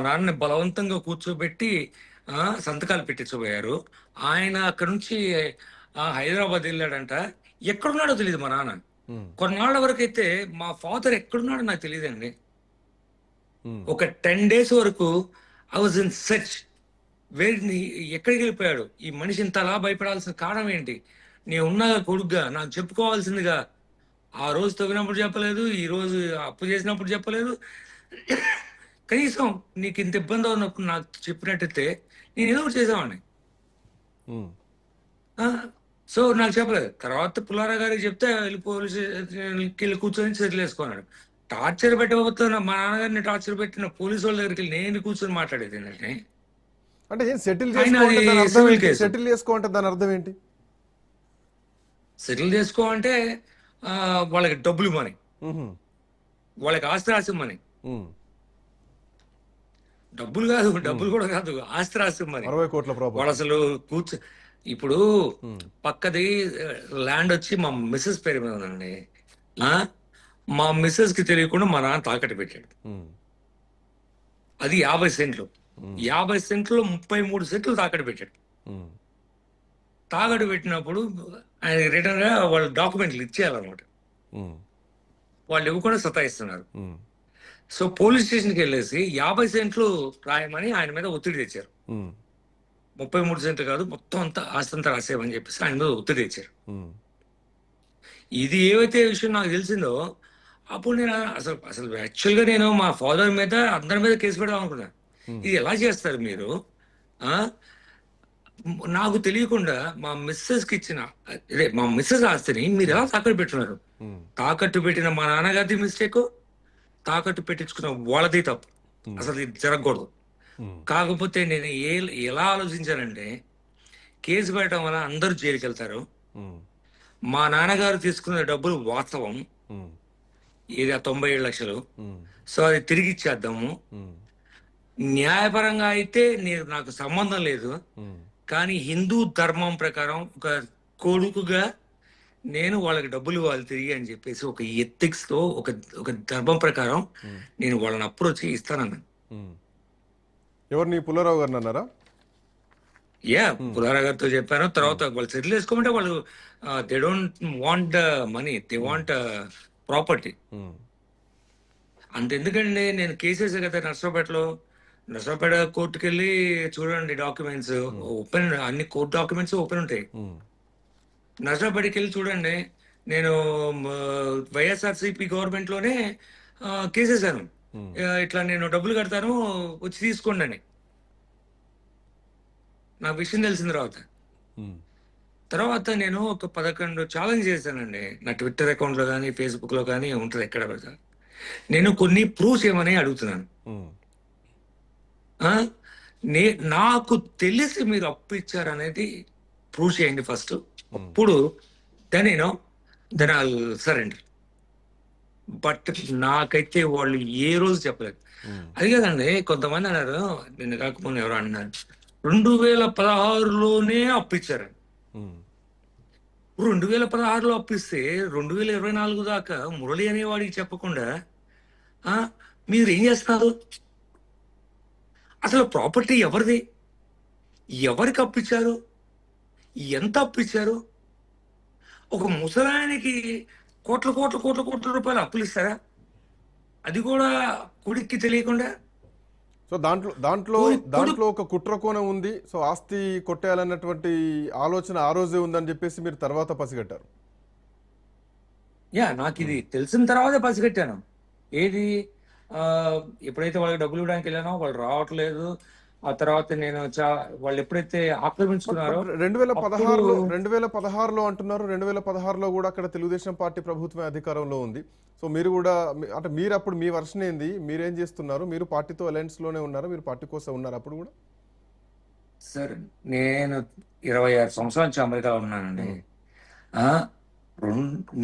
నాన్నని బలవంతంగా కూర్చోబెట్టి సంతకాలు పెట్టించబోయారు. ఆయన అక్కడ నుంచి హైదరాబాద్ వెళ్ళాడంట. ఎక్కడున్నాడో తెలియదు మా నాన్న. ఉమ్, కొన్నాళ్ళ వరకు అయితే మా ఫాదర్ ఎక్కడున్నాడో నాకు తెలియదండి. ఉమ్, ఒక 10 days వరకు ఐ వాజ్ ఇన్ సెర్చ్. ఎక్కడికి వెళ్ళిపోయాడు ఈ మనిషి? ఇంతలా భయపడాల్సిన కారణం ఏంటి? నేను ఉన్నాగా కొడుగ్గా నాకు చెప్పుకోవాల్సిందిగా. ఆ రోజు తవ్వినప్పుడు చెప్పలేదు, ఈ రోజు అప్పు చేసినప్పుడు చెప్పలేదు. కనీసం నీకు ఇంత ఇబ్బంది ఉన్నప్పుడు నాకు చెప్పినట్టయితే నేను ఏదో ఒకటి చేసేవాడిని. ఉమ్, సో నాకు చెప్పలేదు. తర్వాత పుల్లారా గారికి చెప్తే వెళ్ళి పోలీసు స్టేషన్కి వెళ్ళి కూర్చొని చర్యలు వేసుకున్నాడు. టార్చర్ పెట్టబోతున్నా మా నాన్నగారిని టార్చర్ పెట్టిన పోలీసు వాళ్ళ దగ్గరికి వెళ్ళి నేను కూర్చొని మాట్లాడేది ఏంటంటే, అంటే ఏం సెటిల్ ఆయన చేసుకో అది అంటే దాని అర్థం సివిల్ ఏంటి? కేసు. సెటిల్ చేసుకో అంటే దాని అర్థం ఏంటి? సెటిల్ చేసుకో అంటే వాళ్ళకి డబ్బులు ఇవ్వమని, ఉహు, వాళ్ళకి ఆస్తి రాసి ఇవ్వమని. ఉమ్, డబ్బులు కాదు, ఉమ్. డబ్బులు కూడా కాదు, ఆస్తి రాసి ఇవ్వమని. 60 కోట్ల వాళ్ళు ప్రాపర్టీ. అసలు కూర్చో ఇప్పుడు పక్కది ల్యాండ్ వచ్చి మా మిస్సెస్ పేరు మీద ఉందండి. ఆ, మా మిస్సెస్ కి తెలియకుండా మా నాన్న తాకట్టు పెట్టాడు. అది 50 సెంట్లు. 50 సెంట్లో 33 సెంట్లు తాకట్టు పెట్టాడు. తాకట్టు పెట్టినప్పుడు ఆయన రిటర్న్ గా వాళ్ళు డాక్యుమెంట్లు ఇచ్చేయాలన్నమాట. వాళ్ళు ఇవ్వకుండా సతాయిస్తున్నారు. సో పోలీస్ స్టేషన్కి వెళ్ళేసి 50 సెంట్లు రాయమని ఆయన మీద ఒత్తిడి తెచ్చారు. 33 సెంట్లు కాదు, మొత్తం అంతా ఆస్తి అంతా రాసేయమని చెప్పేసి ఆయన మీద ఒత్తిడి తెచ్చారు. ఇది ఏవైతే విషయం నాకు తెలిసిందో అప్పుడు నేను అసలు అసలు యాక్చువల్గా నేను మా ఫాదర్ మీద అందరి మీద కేసు పెడదాం అనుకున్నాను. ఇది ఎలా చేస్తారు మీరు? ఆ నాకు తెలియకుండా మా మిస్సెస్ కి ఇచ్చిన అదే మా మిస్సెస్ ఆస్తిని మీరు ఎలా తాకట్టు పెట్టున్నారు? తాకట్టు పెట్టిన మా నాన్నగారిది మిస్టేక్, తాకట్టు పెట్టించుకున్న వాళ్ళది తప్పు. అసలు ఇది జరగకూడదు. కాకపోతే నేను ఎలా ఆలోచించానంటే, కేసు పెట్టడం వల్ల అందరూ జైలుకి వెళ్తారు. మా నాన్నగారు తీసుకున్న డబ్బులు వాస్తవం, ఇది 97 లక్షలు. సో అది తిరిగి ఇచ్చేద్దాము. న్యాయపరంగా అయితే నాకు సంబంధం లేదు. కానీ హిందూ ధర్మం ప్రకారం ఒక కొడుకుగా నేను వాళ్ళకి డబ్బులు ఇవ్వాలి తిరిగి అని చెప్పేసి ఒక ఎథిక్స్ తో ఒక ఒక ధర్మం ప్రకారం నేను వాళ్ళని అప్రోచ్ ఇస్తానన్నాను. ఎవరు నీ పుల్లారావు గారిని అన్నారా? పుల్లారా గారితో చెప్పాను. తర్వాత వాళ్ళు సెటిల్ చేసుకోమంటే వాళ్ళు they don't want money, they want property. అంతెందుకండి, నేను కేసేసా కదా నర్సరావుపేట కోర్టుకి వెళ్ళి చూడండి, డాక్యుమెంట్స్ ఓపెన్, అన్ని కోర్టు డాక్యుమెంట్స్ ఓపెన్ ఉంటాయి. నర్సరావుపేటకి వెళ్ళి చూడండి, నేను వైఎస్ఆర్సిపి గవర్నమెంట్ లోనే కేసేసాను. ఇట్లా నేను డబ్బులు కడతాను వచ్చి తీసుకోండి అని. నాకు విషయం తెలిసిన తర్వాత నేను ఒక 11 ఛాలెంజ్ చేశానండి. నా ట్విట్టర్ అకౌంట్ లో కానీ ఫేస్బుక్ లో కానీ ఉంటుంది, ఎక్కడ పెడతా. నేను కొన్ని ప్రూఫ్స్ ఏమని అడుగుతున్నాను. నాకు తెలిసి మీరు అప్పు ఇచ్చారనేది ప్రూవ్ చేయండి ఫస్ట్. అప్పుడు దెన్ ఐ సరెండర్. బట్ నాకైతే వాళ్ళు ఏ రోజు చెప్పలేదు. అది కదండి, కొంతమంది అన్నారు, నిన్న కాకపోతే ఎవరు అన్నారు 2016లోనే అప్పు ఇచ్చారు. 2016లో అప్పిస్తే 2024 దాకా మురళి అనేవాడికి చెప్పకుండా మీరు ఏం చేస్తున్నారు? అసలు ప్రాపర్టీ ఎవరిది? ఎవరికి అప్పిచ్చారు? ఎంత అప్పిచ్చారు? ఒక ముసలాయనకి కోట్ల కోట్ల కోట్ల కోట్ల రూపాయలు అప్పులు ఇస్తారా? అది కూడా కొడుక్కి తెలియకుండా. సో దాంట్లో ఒక కుట్ర కోణం ఉంది. సో ఆస్తి కొట్టేయాలన్నటువంటి ఆలోచన ఆ రోజే ఉందని చెప్పేసి మీరు తర్వాత పసిగట్టారు. నాకు ఇది తెలిసిన తర్వాతే పసిగట్టాను. ఏది ఎప్పుడైతే వాళ్ళకి డబ్బులు ఇవ్వడానికి వెళ్ళానో వాళ్ళు రావట్లేదు. ఆ తర్వాత నేను వాళ్ళు ఎప్పుడైతే ఆక్రమించుకున్నారో 2016లో అంటున్నారు. 2016లో కూడా అక్కడ తెలుగుదేశం పార్టీ ప్రభుత్వం అధికారంలో ఉంది. సో మీరు కూడా అంటే మీరు అప్పుడు మీ వర్షన్ ఏంది? మీరేం చేస్తున్నారు? మీరు పార్టీతో అలయన్స్ లోనే ఉన్నారు, మీరు పార్టీ కోసం ఉన్నారు అప్పుడు కూడా? సార్ నేను 26 సంవత్సరాల నుంచి అమెరికాలో ఉన్నానండి.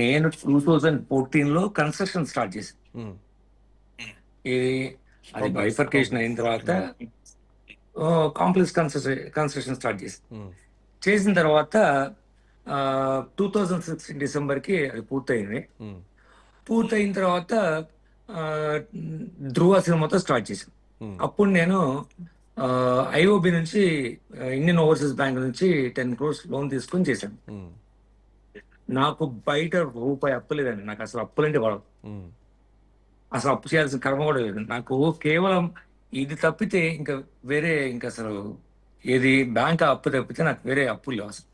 నేను 2014లో కన్స్ట్రక్షన్ స్టార్ట్ చేశాను. ఇది అది బైఫర్కేషన్ అయిన తర్వాత కాంప్లెక్స్ కన్స్ట్రక్షన్ స్టార్ట్ చేసిన తర్వాత 2016 డిసెంబర్కి అది పూర్తయింది. పూర్తయిన తర్వాత ధ్రువ సినిమాతో స్టార్ట్ చేశాను. అప్పుడు నేను ఐఓబి నుంచి ఇండియన్ ఓవర్సీస్ బ్యాంక్ నుంచి 10 crores లోన్ తీసుకొని చేశాను. నాకు బయట రూపాయి అప్పు లేదండి. నాకు అసలు అప్పులంటే పడవు. అసలు అప్పు చేయాల్సిన కర్మ కూడా లేదు. నాకు కేవలం ఇది తప్పితే ఇంకా వేరే ఇంకా అసలు ఏది బ్యాంక్ అప్పు తప్పితే నాకు వేరే అప్పులు లేవు అసలు.